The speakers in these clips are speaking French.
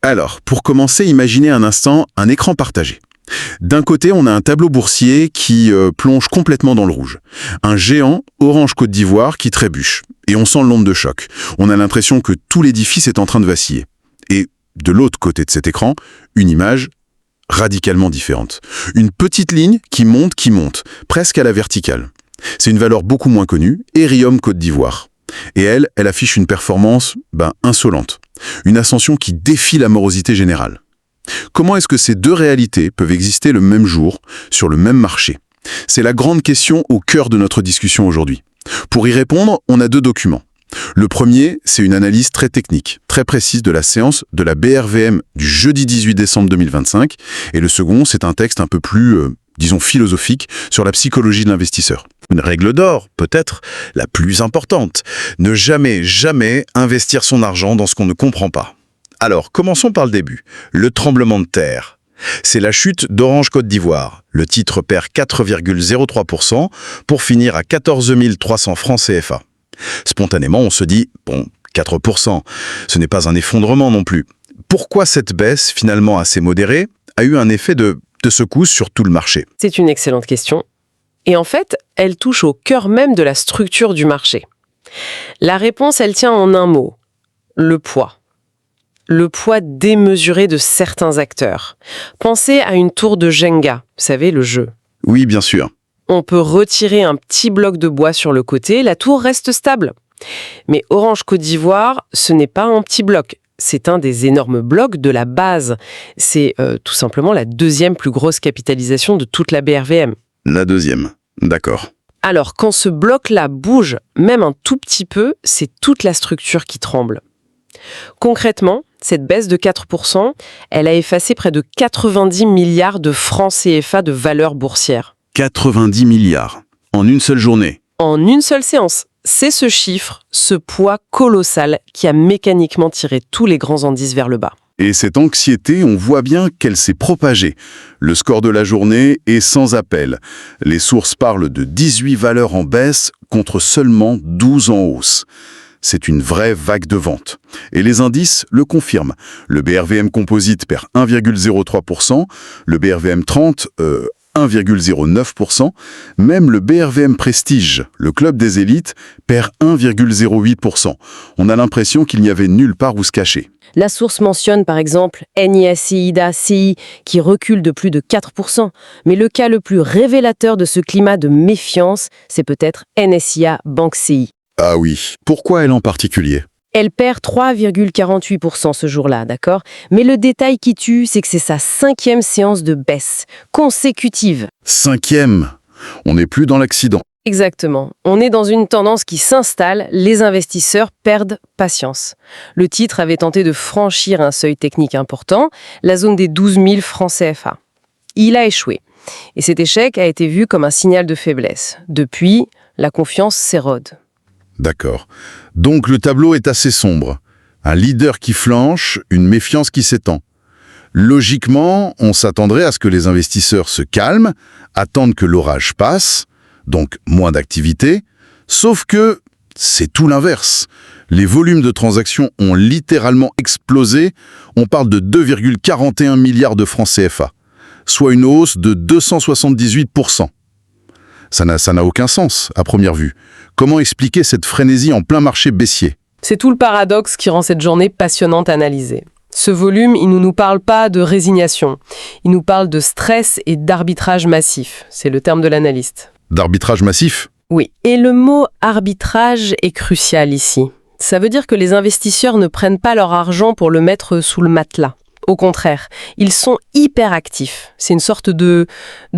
Alors, pour commencer, imaginez un instant un écran partagé. D'un côté, on a un tableau boursier qui plonge complètement dans le rouge. Un géant, Orange Côte d'Ivoire, qui trébuche. Et on sent l'onde de choc. On a l'impression que tout l'édifice est en train de vaciller. Et de l'autre côté de cet écran, une image radicalement différente. Une petite ligne qui monte, presque à la verticale. C'est une valeur beaucoup moins connue, Erium Côte d'Ivoire. Et elle affiche une performance, insolente. Une ascension qui défie la morosité générale. Comment est-ce que ces deux réalités peuvent exister le même jour, sur le même marché? C'est la grande question au cœur de notre discussion aujourd'hui. Pour y répondre, on a deux documents. Le premier, c'est une analyse très technique, très précise de la séance de la BRVM du jeudi 18 décembre 2025. Et le second, c'est un texte un peu plus, disons, philosophique sur la psychologie de l'investisseur. Une règle d'or, peut-être la plus importante. Ne jamais, jamais investir son argent dans ce qu'on ne comprend pas. Alors, commençons par le début. Le tremblement de terre. C'est la chute d'Orange Côte d'Ivoire. Le titre perd 4,03% pour finir à 14 300 francs CFA. Spontanément, on se dit, 4%, ce n'est pas un effondrement non plus. Pourquoi cette baisse, finalement assez modérée, a eu un effet de secousse sur tout le marché? C'est une excellente question. Et en fait, elle touche au cœur même de la structure du marché. La réponse, elle tient en un mot, le poids. Le poids démesuré de certains acteurs. Pensez à une tour de Jenga, vous savez, le jeu. Oui, bien sûr. On peut retirer un petit bloc de bois sur le côté, la tour reste stable. Mais Orange Côte d'Ivoire, ce n'est pas un petit bloc. C'est un des énormes blocs de la base. C'est tout simplement la deuxième plus grosse capitalisation de toute la BRVM. La deuxième, d'accord. Alors, quand ce bloc-là bouge, même un tout petit peu, c'est toute la structure qui tremble. Concrètement, cette baisse de 4%, elle a effacé près de 90 milliards de francs CFA de valeur boursière. 90 milliards, en une seule journée. En une seule séance. C'est ce chiffre, ce poids colossal qui a mécaniquement tiré tous les grands indices vers le bas. Et cette anxiété, on voit bien qu'elle s'est propagée. Le score de la journée est sans appel. Les sources parlent de 18 valeurs en baisse contre seulement 12 en hausse. C'est une vraie vague de vente. Et les indices le confirment. Le BRVM Composite perd 1,03%, le BRVM 30, 1,09%, même le BRVM Prestige, le club des élites, perd 1,08%. On a l'impression qu'il n'y avait nulle part où se cacher. La source mentionne par exemple NISI, IDA, CI qui recule de plus de 4%. Mais le cas le plus révélateur de ce climat de méfiance, c'est peut-être NSIA Banque CI. Ah oui, pourquoi elle en particulier? Elle perd 3,48% ce jour-là, d'accord? Mais le détail qui tue, c'est que c'est sa 5e séance de baisse, consécutive. 5e, on n'est plus dans l'accident. Exactement. On est dans une tendance qui s'installe, les investisseurs perdent patience. Le titre avait tenté de franchir un seuil technique important, la zone des 12 000 francs CFA. Il a échoué. Et cet échec a été vu comme un signal de faiblesse. Depuis, la confiance s'érode. D'accord. Donc le tableau est assez sombre. Un leader qui flanche, une méfiance qui s'étend. Logiquement, on s'attendrait à ce que les investisseurs se calment, attendent que l'orage passe, donc moins d'activité, sauf que c'est tout l'inverse. Les volumes de transactions ont littéralement explosé, on parle de 2,41 milliards de francs CFA, soit une hausse de 278%. Ça n'a aucun sens, à première vue. Comment expliquer cette frénésie en plein marché baissier? C'est tout le paradoxe qui rend cette journée passionnante à analyser. Ce volume, il ne nous parle pas de résignation. Il nous parle de stress et d'arbitrage massif. C'est le terme de l'analyste. D'arbitrage massif? Oui. Et le mot arbitrage est crucial ici. Ça veut dire que les investisseurs ne prennent pas leur argent pour le mettre sous le matelas. Au contraire, ils sont hyper actifs. C'est une sorte de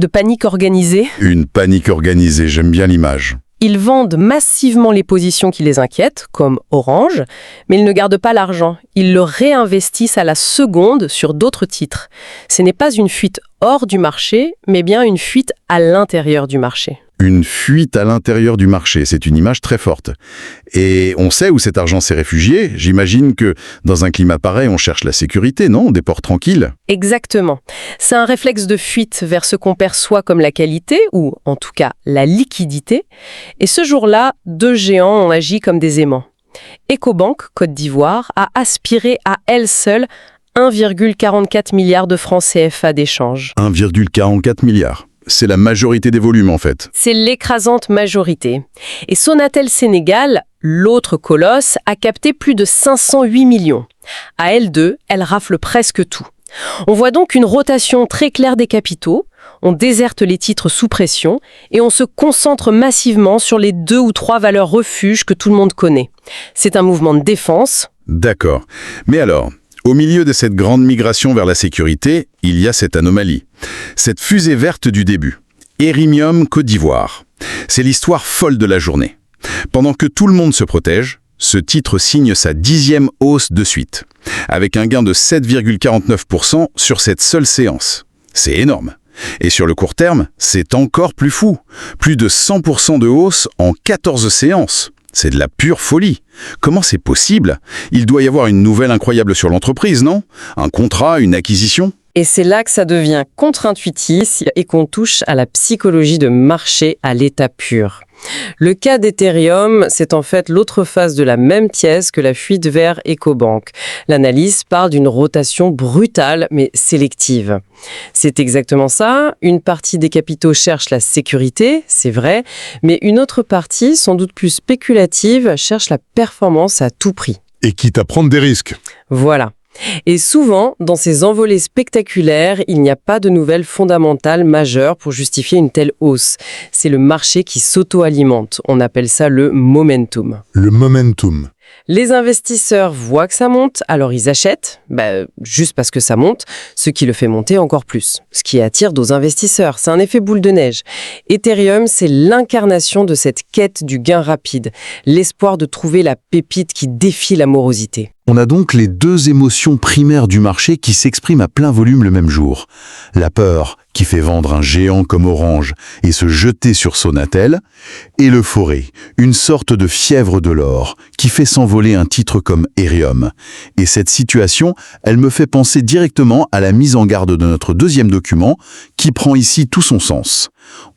panique organisée. Une panique organisée, j'aime bien l'image. Ils vendent massivement les positions qui les inquiètent, comme Orange, mais ils ne gardent pas l'argent. Ils le réinvestissent à la seconde sur d'autres titres. Ce n'est pas une fuite hors du marché, mais bien une fuite à l'intérieur du marché. Une fuite à l'intérieur du marché, c'est une image très forte. Et on sait où cet argent s'est réfugié. J'imagine que dans un climat pareil, on cherche la sécurité, non? Des ports tranquilles. Exactement. C'est un réflexe de fuite vers ce qu'on perçoit comme la qualité, ou en tout cas la liquidité. Et ce jour-là, deux géants ont agi comme des aimants. Ecobank, Côte d'Ivoire, a aspiré à elle seule 1,44 milliard de francs CFA d'échange. 1,44 milliard. C'est la majorité des volumes, en fait. C'est l'écrasante majorité. Et Sonatel Sénégal, l'autre colosse, a capté plus de 508 millions. À elle deux, elle rafle presque tout. On voit donc une rotation très claire des capitaux, on déserte les titres sous pression et on se concentre massivement sur les 2 ou 3 valeurs refuges que tout le monde connaît. C'est un mouvement de défense. D'accord. Mais alors, au milieu de cette grande migration vers la sécurité, il y a cette anomalie. Cette fusée verte du début. Erimium Côte d'Ivoire. C'est l'histoire folle de la journée. Pendant que tout le monde se protège, ce titre signe sa 10e hausse de suite, avec un gain de 7,49% sur cette seule séance. C'est énorme. Et sur le court terme, c'est encore plus fou. Plus de 100% de hausse en 14 séances. C'est de la pure folie. Comment c'est possible? Il doit y avoir une nouvelle incroyable sur l'entreprise, non? Un contrat, une acquisition? Et c'est là que ça devient contre-intuitif et qu'on touche à la psychologie de marché à l'état pur. Le cas d'Ethereum, c'est en fait l'autre face de la même pièce que la fuite vers EcoBank. L'analyse parle d'une rotation brutale mais sélective. C'est exactement ça. Une partie des capitaux cherche la sécurité, c'est vrai, mais une autre partie, sans doute plus spéculative, cherche la performance à tout prix. Et quitte à prendre des risques. Voilà. Et souvent, dans ces envolées spectaculaires, il n'y a pas de nouvelles fondamentales majeures pour justifier une telle hausse. C'est le marché qui s'auto-alimente. On appelle ça le momentum. Le momentum. Les investisseurs voient que ça monte, alors ils achètent, juste parce que ça monte, ce qui le fait monter encore plus. Ce qui attire d'autres investisseurs, c'est un effet boule de neige. Ethereum, c'est l'incarnation de cette quête du gain rapide, l'espoir de trouver la pépite qui défie la morosité. On a donc les deux émotions primaires du marché qui s'expriment à plein volume le même jour. La peur, qui fait vendre un géant comme Orange et se jeter sur Sonatel, et l'euphorie, une sorte de fièvre de l'or, qui fait s'envoler un titre comme Erium. Et cette situation, elle me fait penser directement à la mise en garde de notre deuxième document, qui prend ici tout son sens.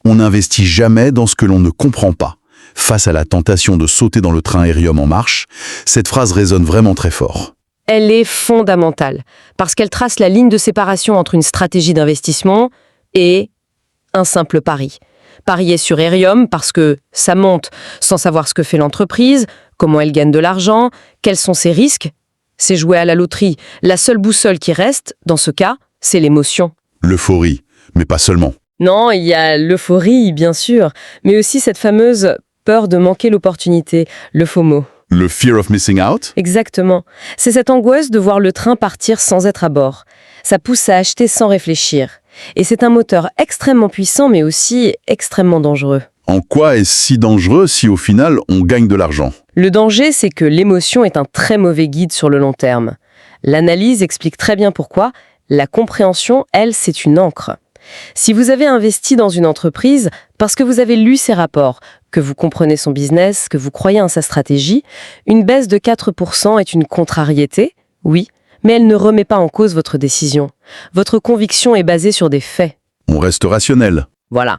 On n'investit jamais dans ce que l'on ne comprend pas. Face à la tentation de sauter dans le train Erium en marche, cette phrase résonne vraiment très fort. Elle est fondamentale, parce qu'elle trace la ligne de séparation entre une stratégie d'investissement et un simple pari. Parier sur Erium parce que ça monte sans savoir ce que fait l'entreprise, comment elle gagne de l'argent, quels sont ses risques. C'est jouer à la loterie. La seule boussole qui reste, dans ce cas, c'est l'émotion. L'euphorie, mais pas seulement. Non, il y a l'euphorie, bien sûr, mais aussi cette fameuse peur de manquer l'opportunité, le FOMO. Le fear of missing out? Exactement. C'est cette angoisse de voir le train partir sans être à bord. Ça pousse à acheter sans réfléchir. Et c'est un moteur extrêmement puissant, mais aussi extrêmement dangereux. En quoi est-ce si dangereux si au final on gagne de l'argent? Le danger, c'est que l'émotion est un très mauvais guide sur le long terme. L'analyse explique très bien pourquoi. La compréhension, elle, c'est une encre. Si vous avez investi dans une entreprise parce que vous avez lu ses rapports, que vous comprenez son business, que vous croyez en sa stratégie, une baisse de 4% est une contrariété, oui, mais elle ne remet pas en cause votre décision. Votre conviction est basée sur des faits. On reste rationnel. Voilà.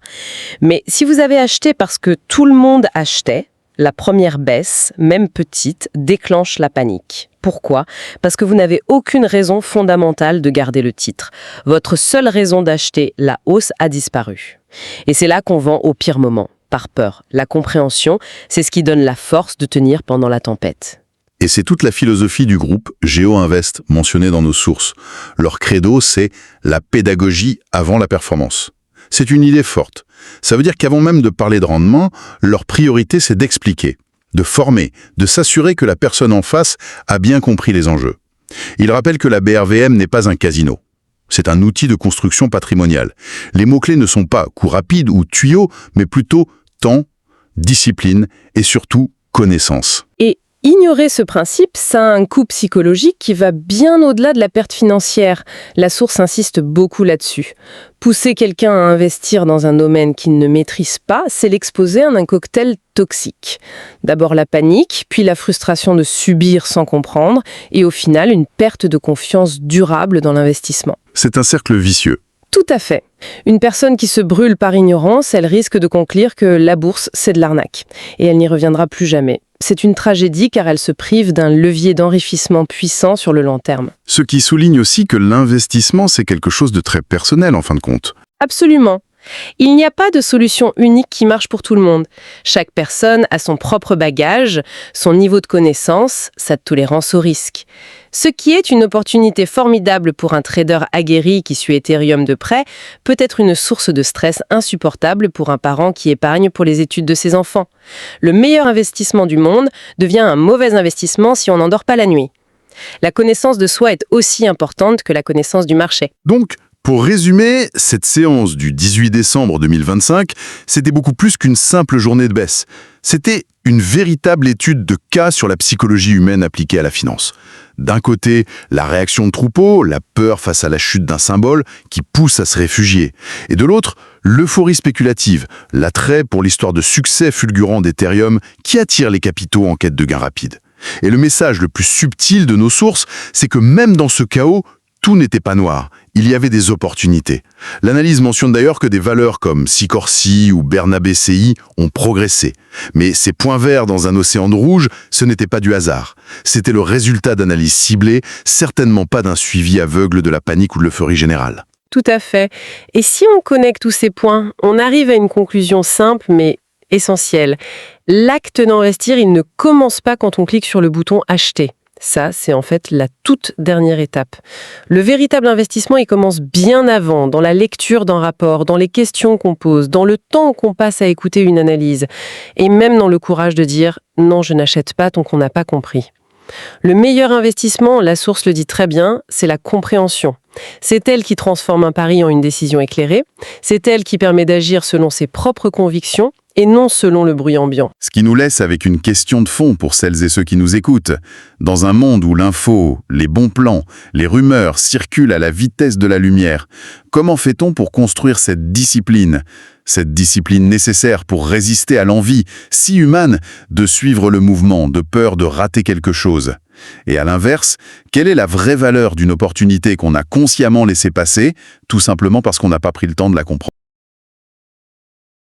Mais si vous avez acheté parce que tout le monde achetait, la première baisse, même petite, déclenche la panique. Pourquoi? Parce que vous n'avez aucune raison fondamentale de garder le titre. Votre seule raison d'acheter la hausse a disparu. Et c'est là qu'on vend au pire moment, par peur. La compréhension, c'est ce qui donne la force de tenir pendant la tempête. Et c'est toute la philosophie du groupe GeoInvest mentionnée dans nos sources. Leur credo, c'est la pédagogie avant la performance. C'est une idée forte. Ça veut dire qu'avant même de parler de rendement, leur priorité, c'est d'expliquer, de former, de s'assurer que la personne en face a bien compris les enjeux. Ils rappellent que la BRVM n'est pas un casino. C'est un outil de construction patrimoniale. Les mots-clés ne sont pas coût rapide ou tuyau, mais plutôt temps, discipline et surtout connaissance. Et ignorer ce principe, ça a un coût psychologique qui va bien au-delà de la perte financière. La source insiste beaucoup là-dessus. Pousser quelqu'un à investir dans un domaine qu'il ne maîtrise pas, c'est l'exposer à un cocktail toxique. D'abord la panique, puis la frustration de subir sans comprendre, et au final une perte de confiance durable dans l'investissement. C'est un cercle vicieux. Tout à fait. Une personne qui se brûle par ignorance, elle risque de conclure que la bourse, c'est de l'arnaque. Et elle n'y reviendra plus jamais. C'est une tragédie car elle se prive d'un levier d'enrichissement puissant sur le long terme. Ce qui souligne aussi que l'investissement, c'est quelque chose de très personnel en fin de compte. Absolument. Il n'y a pas de solution unique qui marche pour tout le monde. Chaque personne a son propre bagage, son niveau de connaissance, sa tolérance au risque. Ce qui est une opportunité formidable pour un trader aguerri qui suit Ethereum de près, peut être une source de stress insupportable pour un parent qui épargne pour les études de ses enfants. Le meilleur investissement du monde devient un mauvais investissement si on n'en dort pas la nuit. La connaissance de soi est aussi importante que la connaissance du marché. Donc, pour résumer, cette séance du 18 décembre 2025, c'était beaucoup plus qu'une simple journée de baisse. C'était une véritable étude de cas sur la psychologie humaine appliquée à la finance. D'un côté, la réaction de troupeau, la peur face à la chute d'un symbole qui pousse à se réfugier. Et de l'autre, l'euphorie spéculative, l'attrait pour l'histoire de succès fulgurant d'Ethereum qui attire les capitaux en quête de gains rapides. Et le message le plus subtil de nos sources, c'est que même dans ce chaos, tout n'était pas noir, il y avait des opportunités. L'analyse mentionne d'ailleurs que des valeurs comme Sikorsky ou Bernabé CI ont progressé. Mais ces points verts dans un océan de rouge, ce n'était pas du hasard. C'était le résultat d'analyses ciblées, certainement pas d'un suivi aveugle de la panique ou de l'euphorie générale. Tout à fait. Et si on connecte tous ces points, on arrive à une conclusion simple mais essentielle. L'acte d'investir, il ne commence pas quand on clique sur le bouton « Acheter ». Ça, c'est en fait la toute dernière étape. Le véritable investissement, il commence bien avant, dans la lecture d'un rapport, dans les questions qu'on pose, dans le temps qu'on passe à écouter une analyse, et même dans le courage de dire « non, je n'achète pas tant qu'on n'a pas compris ». Le meilleur investissement, la source le dit très bien, c'est la compréhension. C'est elle qui transforme un pari en une décision éclairée, c'est elle qui permet d'agir selon ses propres convictions, et non selon le bruit ambiant. Ce qui nous laisse avec une question de fond pour celles et ceux qui nous écoutent. Dans un monde où l'info, les bons plans, les rumeurs circulent à la vitesse de la lumière, comment fait-on pour construire cette discipline nécessaire pour résister à l'envie si humaine de suivre le mouvement, de peur de rater quelque chose? Et à l'inverse, quelle est la vraie valeur d'une opportunité qu'on a consciemment laissée passer, tout simplement parce qu'on n'a pas pris le temps de la comprendre?